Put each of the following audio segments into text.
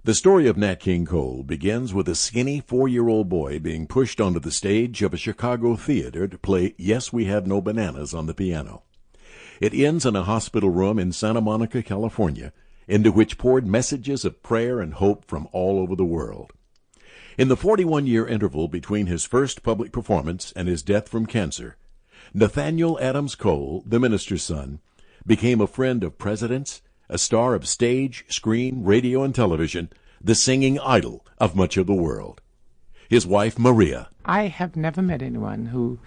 The story of Nat King Cole begins with a skinny 4-year-old boy being pushed onto the stage of a Chicago theater to play Yes, We Have No Bananas on the piano. It ends in a hospital room in Santa Monica, California, into which poured messages of prayer and hope from all over the world. In the 41-year interval between his first public performance and his death from cancer, Nathaniel Adams Cole, the minister's son, became a friend of presidents, a star of stage, screen, radio, and television, the singing idol of much of the world. His wife, Maria. I have never met anyone who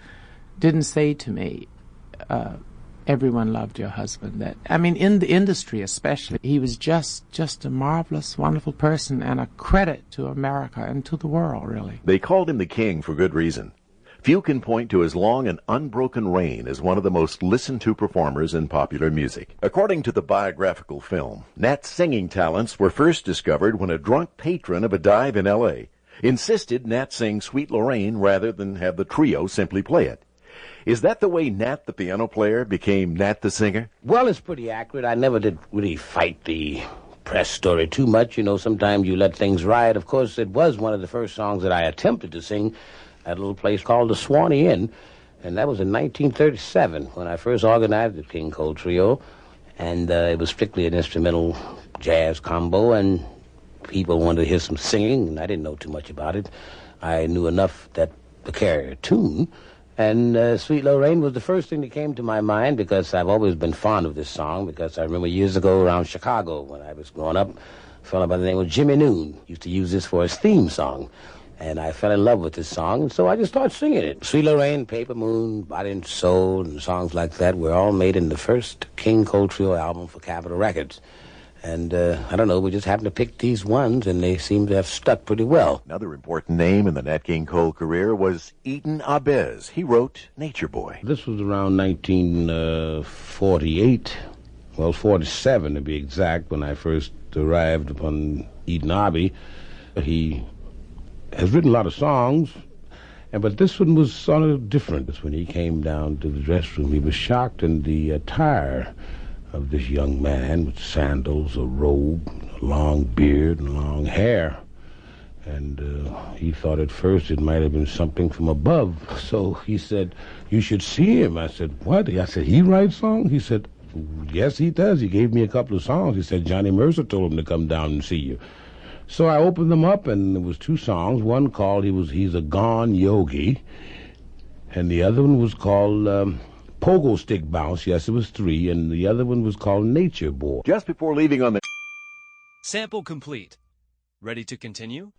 didn't say to me, everyone loved your husband. In the industry especially, he was just a marvelous, wonderful person and a credit to America and to the world, really. They called him the king for good reason. Few can point to his long and unbroken reign as one of the most listened-to performers in popular music. According to the biographical film, Nat's singing talents were first discovered when a drunk patron of a dive in L.A. insisted Nat sing Sweet Lorraine rather than have the trio simply play it. Is that the way Nat the piano player became Nat the singer? Well, it's pretty accurate. I never did really fight the press story too much. Sometimes you let things ride. Of course, it was one of the first songs that I attempted to sing at a little place called the Swanee Inn, and that was in 1937 when I first organized the King Cole Trio, and it was strictly an instrumental jazz combo, and people wanted to hear some singing, and I didn't know too much about it. I knew enough to carry a tune, and Sweet Lorraine was the first thing that came to my mind because I've always been fond of this song, because I remember years ago around Chicago when I was growing up, a fellow by the name of Jimmy Noon used to use this for his theme song. And I fell in love with this song, and so I just started singing it. Sweet Lorraine, Paper Moon, Body and Soul, and songs like that were all made in the first King Cole Trio album for Capitol Records. And I don't know, we just happened to pick these ones, and they seem to have stuck pretty well. Another important name in the Nat King Cole career was Eden Abez. He wrote Nature Boy. This was around 1948, well, 47 to be exact, when I first arrived upon Eden Abbey. He has written a lot of songs, but this one was sort of different. When he came down to the dressing room, he was shocked in the attire of this young man with sandals, a robe, a long beard, and long hair. And he thought at first it might have been something from above. So he said, "You should see him." I said, "What?" I said, "He writes songs?" He said, "Yes, he does. He gave me a couple of songs." He said, "Johnny Mercer told him to come down and see you." So I opened them up, and there was 2 songs. One called He's a Gone Yogi, and the other one was called Pogo Stick Bounce. Yes, it was 3, and the other one was called Nature Boy. Just before leaving on the... Sample complete. Ready to continue?